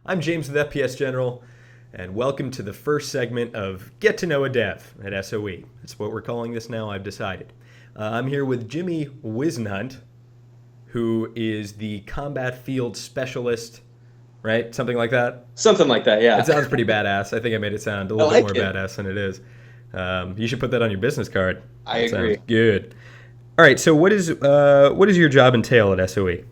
I'm James with FPSGeneral, and welcome to the first segment of Get to Know a Dev at SOE. That's what we're calling this now, I've decided. I'm here with Jimmy Whisenhunt, who is the combat field specialist, right? Something like that? Something like that, It yeah. sounds pretty badass. I think I made it sound a I little bit more like it. badass than it is. You should put that on your business card. I That sounds agree. good. All right, so what does your job entail at SOE?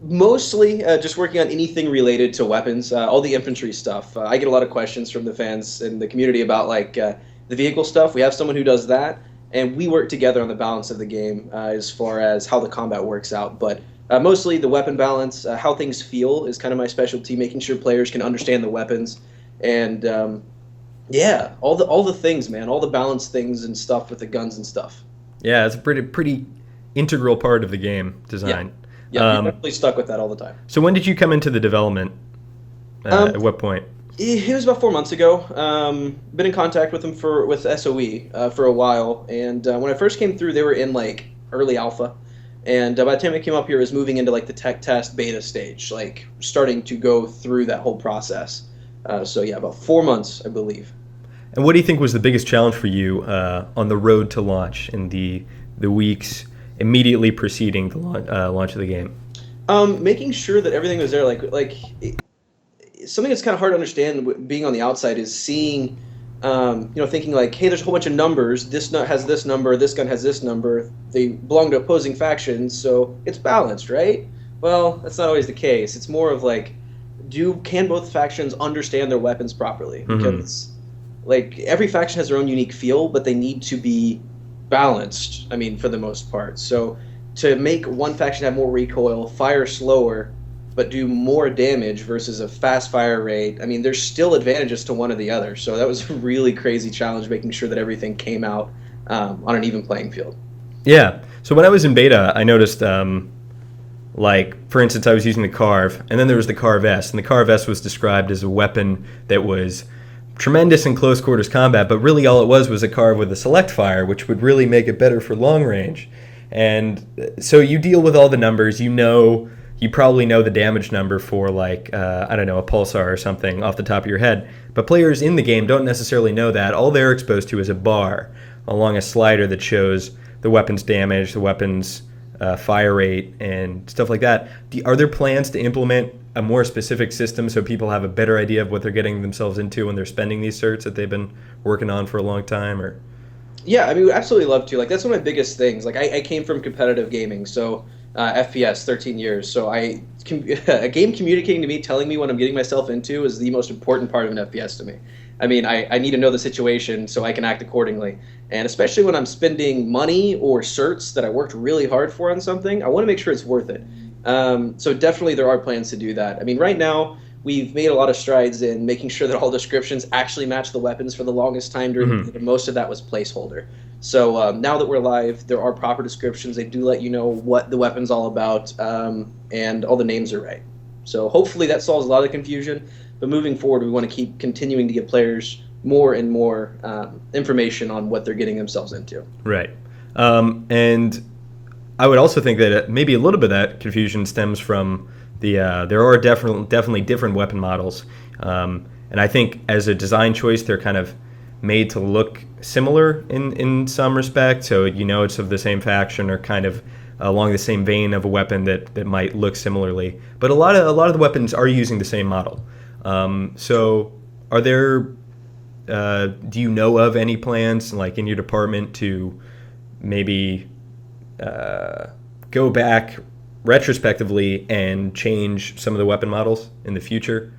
Mostly just working on anything related to weapons, all the infantry stuff. I get a lot of questions from the fans and the community about the vehicle stuff. We have someone who does that, and we work together on the balance of the game as far as how the combat works out. But mostly the weapon balance, how things feel is kind of my specialty, making sure players can understand the weapons, and yeah, all the things, man, all the balance things and stuff with the guns and stuff. Yeah, it's a pretty integral part of the game Yeah, design. yeah, you're Um, definitely stuck with that all the time. so when did you come into the development? Um, At what point? It was about 4 months ago. Been in contact with them with SOE for a while, and when I first came through, they were in like early alpha, and by the time I came up here, it was moving into like the tech test beta stage, like starting to go through that whole process. So yeah, about 4 months, I believe. And what do you think was the biggest challenge for you on the road to launch in the weeks immediately preceding the launch of the game? Making sure that everything was there, something that's kind of hard to understand being on the outside is seeing, thinking like, hey, there's a whole bunch of numbers. This nut has this number. This gun has this number. They belong to opposing factions, so it's balanced, right? Well, that's not always the case. It's more of like, can both factions understand their weapons properly? Hmm. Because like every faction has their own unique feel, but they need to be balanced. I mean, for the most part. So to make one faction have more recoil, fire slower, but do more damage versus a fast fire rate. I mean, there's still advantages to one or the other. So that was a really crazy challenge, making sure that everything came out on an even playing field. Yeah. So when I was in beta, I noticed, like, for instance, I was using the Carve, and then there was the Carve S, and the Carve S was described as a weapon that was tremendous in close quarters combat, but really all it was a Carve with a select fire, which would really make it better for long range. And so you deal with all the numbers. You probably know the damage number for, like, I don't know, a pulsar or something off the top of your head. But players in the game don't necessarily know that. All they're exposed to is a bar along a slider that shows the weapon's damage, the weapon's fire rate, and stuff like that. Are there plans to implement a more specific system so people have a better idea of what they're getting themselves into when they're spending these certs that they've been working on for a long time? Or Yeah, I mean, we'd absolutely love to. Like, that's one of my biggest things. Like, I came from competitive gaming, so FPS, 13 years. So a game communicating to me, telling me what I'm getting myself into is the most important part of an FPS to me. I mean, I need to know the situation so I can act accordingly. And especially when I'm spending money or certs that I worked really hard for on something, I want to make sure it's worth it. So definitely there are plans to do that. I mean, right now, we've made a lot of strides in making sure that all descriptions actually match the weapons for the longest time during the Mhm. beta. Most of that was placeholder. So now that we're live, there are proper descriptions. They do let you know what the weapon's all about, and all the names are right. So hopefully that solves a lot of confusion. But moving forward, we want to keep continuing to give players more and more information on what they're getting themselves into. Right. And I would also think that maybe a little bit of that confusion stems from there are definitely different weapon models, and I think as a design choice they're kind of made to look similar in some respect. So it's of the same faction or kind of along the same vein of a weapon that might look similarly. But a lot of the weapons are using the same model. So are there do you know of any plans like in your department to maybe go back retrospectively and change some of the weapon models in the future?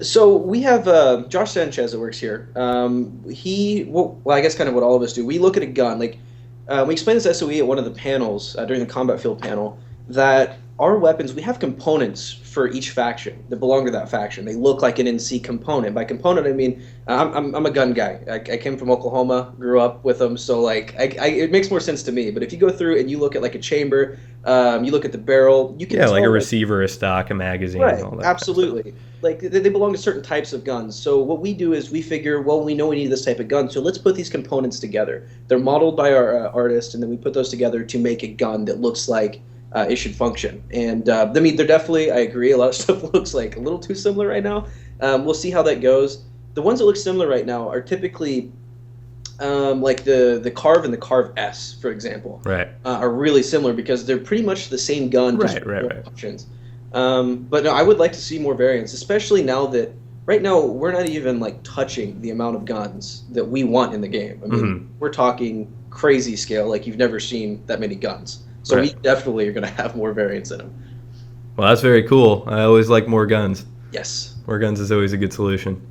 So we have Josh Sanchez that works here. I guess kind of what all of us do. We look at a gun. Like we explained this to SOE at one of the panels during the combat field panel that our weapons, we have components for each faction that belong to that faction. They look like an NC component. By component, I mean I'm a gun guy. I came from Oklahoma, grew up with them, so like it makes more sense to me. But if you go through and you look at like a chamber, you look at the barrel, you can Yeah, like a tell like receiver, a stock, a magazine, right, all that kind of stuff. absolutely. Like they belong to certain types of guns. So what we do is we figure, well, we know we need this type of gun, so let's put these components together. They're modeled by our artist, and then we put those together to make a gun that looks like it should function. And I mean, they're definitely, I agree, a lot of stuff looks like a little too similar right now. We'll see how that goes. The ones that look similar right now are typically like the Carve and the Carve S, for example, Right. are really similar because they're pretty much the same gun, just Right. with Right. more Right. options. But no, I would like to see more variants, especially now that right now we're not even like touching the amount of guns that we want in the game. I mean, Hmm. we're talking crazy scale, like you've never seen that many guns. So we Right. definitely are going to have more variants in them. Well, that's very cool. I always like more guns. Yes. More guns is always a good solution.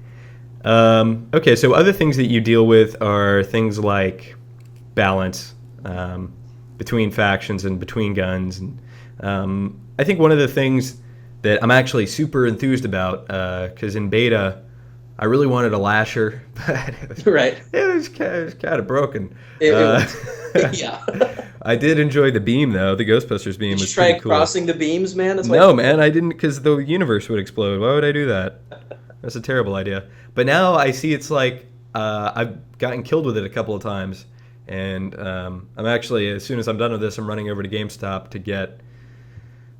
Okay, so other things that you deal with are things like balance between factions and between guns. And I think one of the things that I'm actually super enthused about, because in beta, I really wanted a lasher, but Right. it was kind of broken. It Uh, was. Yeah. I did enjoy the beam, though. The Ghostbusters beam Did you was try pretty cool. crossing the beams, man? That's No, like man, I didn't, because the universe would explode. Why would I do that? That's a terrible idea. But now I see it's like I've gotten killed with it a couple of times, and I'm actually, as soon as I'm done with this, I'm running over to GameStop to get,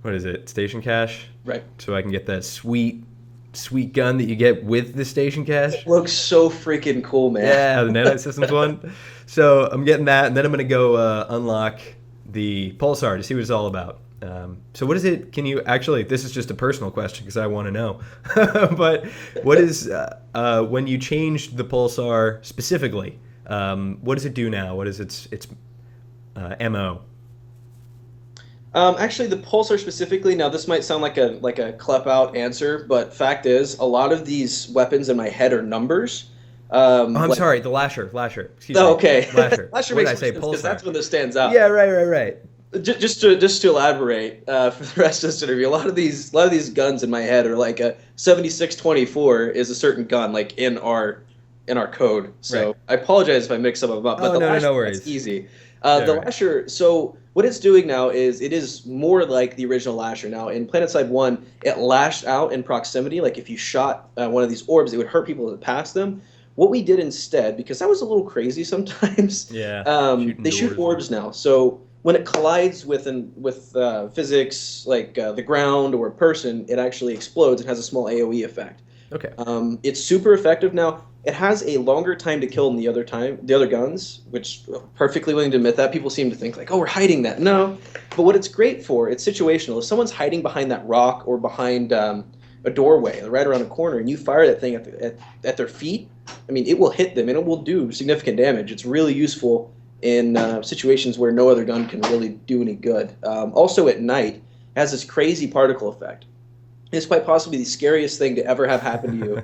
what is it, Station Cash, right. so I can get that sweet, sweet gun that you get with the Station Cash. It looks so freaking cool, man. Yeah, the Nanite Systems one. So I'm getting that, and then I'm gonna go unlock the Pulsar to see what it's all about. So what is it? Can you actually? This is just a personal question because I want to know. But what is when you changed the Pulsar specifically? What does it do now? What is its MO? Actually, the pulsar specifically. Now, this might sound like a clep out answer, but fact is, a lot of these weapons in my head are numbers. Oh, I'm Like, sorry, the Lasher. Excuse me. oh, okay, Lasher. Lasher What did makes I more say? sense because Pulsar. that's when this stands out. Yeah, right. Just to elaborate for the rest of this interview, a lot of these guns in my head are like a 7624 is a certain gun like in our code. So Right. I apologize if I mix some of them up, but Oh, the no, Lasher, no worries. that's easy. Yeah, The right. Lasher, so what it's doing now is it is more like the original Lasher. Now in Planetside 1, it lashed out in proximity. Like if you shot one of these orbs, it would hurt people that passed them. What we did instead, because that was a little crazy sometimes, Yeah. Shooting they shoot doors. orbs now. So when it collides with physics, like the ground or a person, it actually explodes and has a small AOE effect. Okay. It's super effective now. It has a longer time to kill than the other guns, which perfectly willing to admit that. People seem to think like, oh, we're hiding that. No, but what it's great for, it's situational. If someone's hiding behind that rock or behind a doorway right around a corner, and you fire that thing at their feet, I mean, it will hit them and it will do significant damage. It's really useful in situations where no other gun can really do any good. Also at night, it has this crazy particle effect. It's quite possibly the scariest thing to ever have happen to you.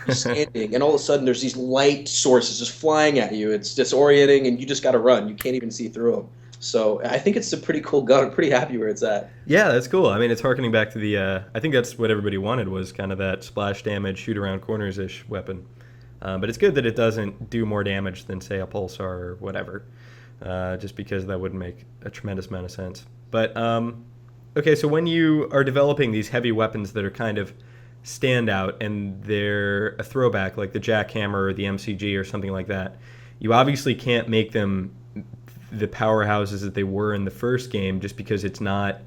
You're standing, and all of a sudden there's these light sources just flying at you. It's disorienting, and you just got to run. You can't even see through them. So I think it's a pretty cool gun. I'm pretty happy where it's at. Yeah, that's cool. I mean, it's harkening back to the. I think that's what everybody wanted was kind of that splash damage, shoot around corners ish weapon. But it's good that it doesn't do more damage than say a pulsar or whatever, just because that wouldn't make a tremendous amount of sense. But okay, so when you are developing these heavy weapons that are kind of standout and they're a throwback, like the jackhammer or the MCG or something like that, you obviously can't make them the powerhouses that they were in the first game just because it's not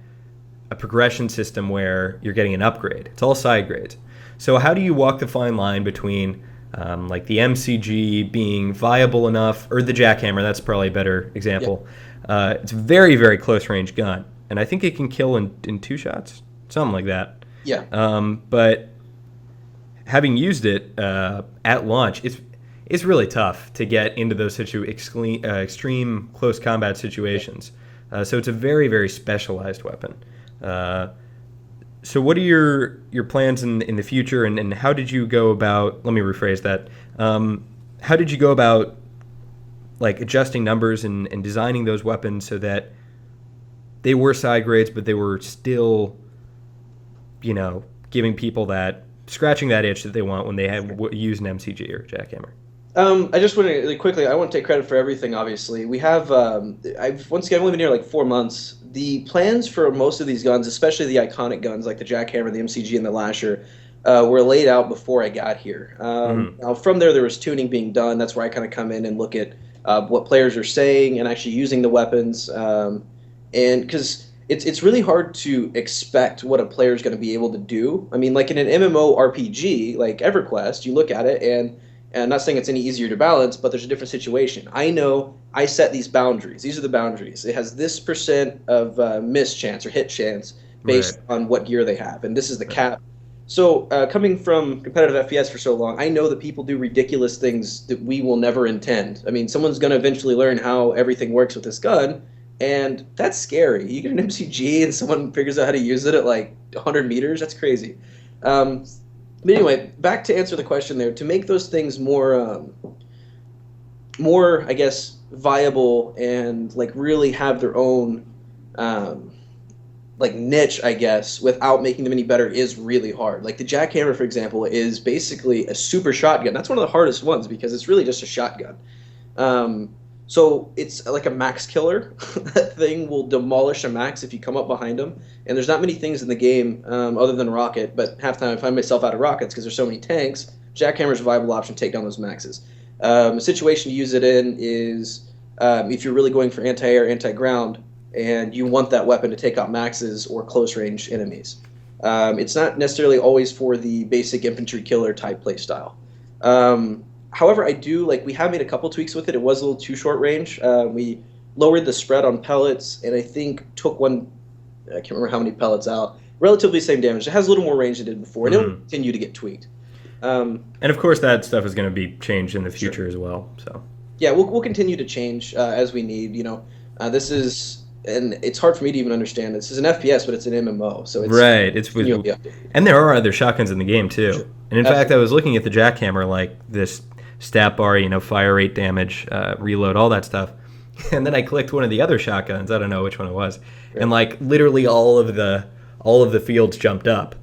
a progression system where you're getting an upgrade. It's all side grades. So how do you walk the fine line between like the MCG being viable enough, or the jackhammer, that's probably a better example. It's a very, very close range gun, and I think it can kill in 2 shots, something like that. Yeah. But having used it at launch, it's really tough to get into those extreme close combat situations. So it's a very, very specialized weapon. So what are your plans in the future, and how did you go about, let me rephrase that, how did you go about like adjusting numbers and designing those weapons so that they were side grades, but they were still, giving people that, scratching that itch that they want when they use an MCG or jackhammer? I just want to really quickly. I want to take credit for everything. Obviously, we have. I've once again only been here like 4 months. The plans for most of these guns, especially the iconic guns like the jackhammer, the MCG, and the lasher, were laid out before I got here. Now from there was tuning being done. That's where I kind of come in and look at what players are saying and actually using the weapons. And because it's really hard to expect what a player is going to be able to do. I mean, like in an MMORPG like EverQuest, you look at it and I'm not saying it's any easier to balance, but there's a different situation. I know I set these boundaries. These are the boundaries. It has this percent of miss chance or hit chance Right. based on what gear they have, and this is the Right. cap. So coming from competitive FPS for so long, I know that people do ridiculous things that we will never intend. I mean, someone's going to eventually learn how everything works with this gun, and that's scary. You get an MCG and someone figures out how to use it at like 100 meters. That's crazy. Um, but anyway, back to answer the question there. To make those things more, I guess, viable and like really have their own um, like niche, I guess, without making them any better is really hard. Like the jackhammer, for example, is basically a super shotgun. That's one of the hardest ones because it's really just a shotgun. Um, so it's like a max killer. That thing will demolish a max if you come up behind them. And there's not many things in the game other than rocket, but half the time I find myself out of rockets because there's so many tanks. Jackhammer's a viable option to take down those maxes. A situation to use it in is if you're really going for anti-air, anti-ground, and you want that weapon to take out maxes or close-range enemies. It's not necessarily always for the basic infantry killer type playstyle. However, I do like we have made a couple tweaks with it. It was a little too short range. We lowered the spread on pellets, and I think took one. I can't remember how many pellets out. Relatively same damage. It has a little more range than it did before, and it will continue to get tweaked. And of course, that stuff is going to be changed in the future Sure. as well. So Yeah, we'll continue to change as we need. This is and it's hard for me to even understand. This is an FPS, but it's an MMO, so it's right, it's with, continually updated. and there are other shotguns in the game too. Sure. And in fact, I Absolutely. was looking at the jackhammer, like this stat bar, fire rate, damage, reload, all that stuff. And then I clicked one of the other shotguns. I don't know which one it was, and like literally all of the fields jumped up.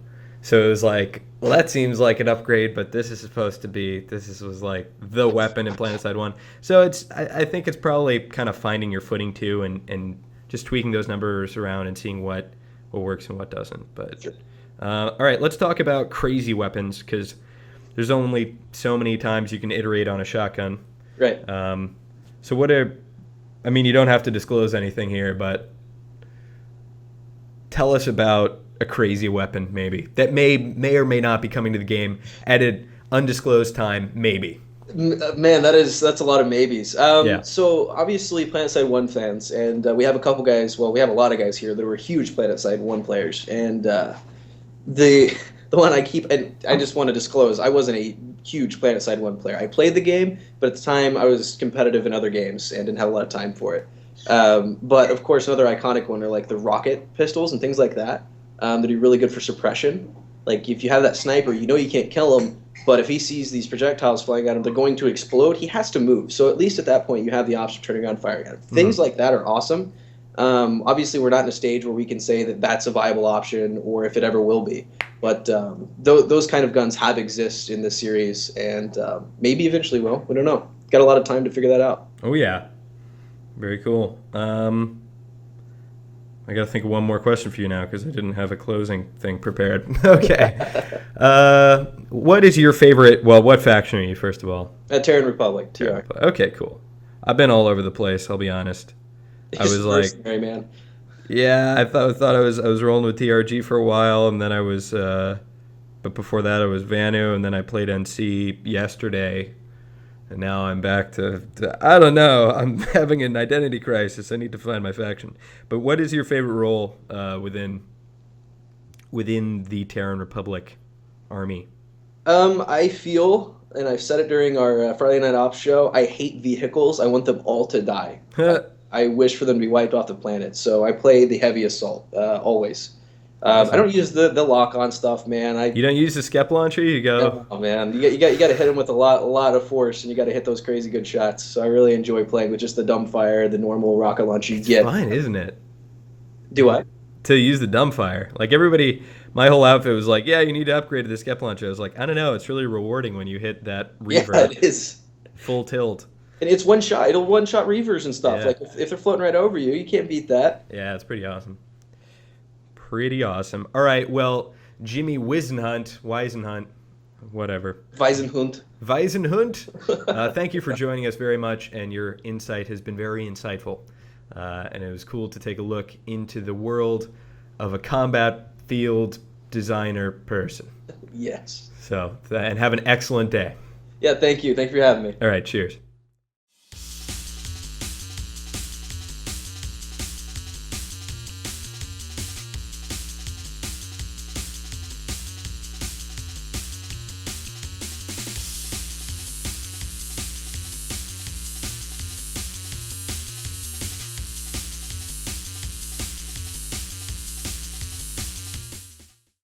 So it was like, well, that seems like an upgrade, but was like the weapon in Planetside 1. So I think it's probably kind of finding your footing too, and just tweaking those numbers around and seeing what works and what doesn't. But Sure. all right, let's talk about crazy weapons because there's only so many times you can iterate on a shotgun. Right. So I mean, you don't have to disclose anything here, but tell us about a crazy weapon maybe that may or may not be coming to the game at an undisclosed time, maybe. Man, that's a lot of maybes. Yeah. So obviously, PlanetSide 1 fans, and we have a couple guys. Well, we have a lot of guys here that were huge PlanetSide 1 players, and the one I keep, and I just want to disclose, I wasn't a huge PlanetSide 1 player. I played the game, but at the time I was competitive in other games and didn't have a lot of time for it. But of course, another iconic one are like the rocket pistols and things like that. That are really good for suppression. Like if you have that sniper, you know you can't kill him, but if he sees these projectiles flying at him, they're going to explode. He has to move. So at least at that point, you have the option of turning around and firing at him. Things like that are awesome. Obviously, we're not in a stage where we can say that that's a viable option or if it ever will be. But those kind of guns have exist in this series, and maybe eventually will. We don't know. Got a lot of time to figure that out. Oh yeah, very cool. I got to think of one more question for you now because I didn't have a closing thing prepared. Okay. What is your favorite? Well, what faction are you, first of all? Terran Republic, TR. Okay, cool. I've been all over the place, I'll be honest. I was like, mercenary, man. yeah, I thought I was rolling with TRG for a while, and then I was, but before that I was Vanu, and then I played NC yesterday, and now I'm back to I don't know. I'm having an identity crisis. I need to find my faction. But what is your favorite role within the Terran Republic army? I feel, and I've said it during our Friday Night Ops show, I hate vehicles. I want them all to die. I wish for them to be wiped off the planet. So I play the heavy assault always. Awesome. I don't use the lock-on stuff, man. You don't use the Skep launcher? You go. Oh man, you got to hit them with a lot of force, and you got to hit those crazy good shots. So I really enjoy playing with just the dumbfire, the normal rocket launcher you get. Fine, isn't it? Do I? To use the dumbfire. Like everybody, my whole outfit was like, yeah, you need to upgrade to the Skep launcher. I was like, I don't know, it's really rewarding when you hit that reaver. Yeah, it is. Full tilt. And it's one shot. It'll one-shot reavers and stuff. Yeah. Like if they're floating right over you, you can't beat that. Yeah, it's pretty awesome. Pretty awesome. All right, well, Jimmy Whisenhunt, whatever. Whisenhunt. Whisenhunt, thank you for joining us very much, and your insight has been very insightful. and it was cool to take a look into the world of a combat field designer person. Yes. So, and have an excellent day. Yeah, thank you. Thank you for having me. All right, cheers.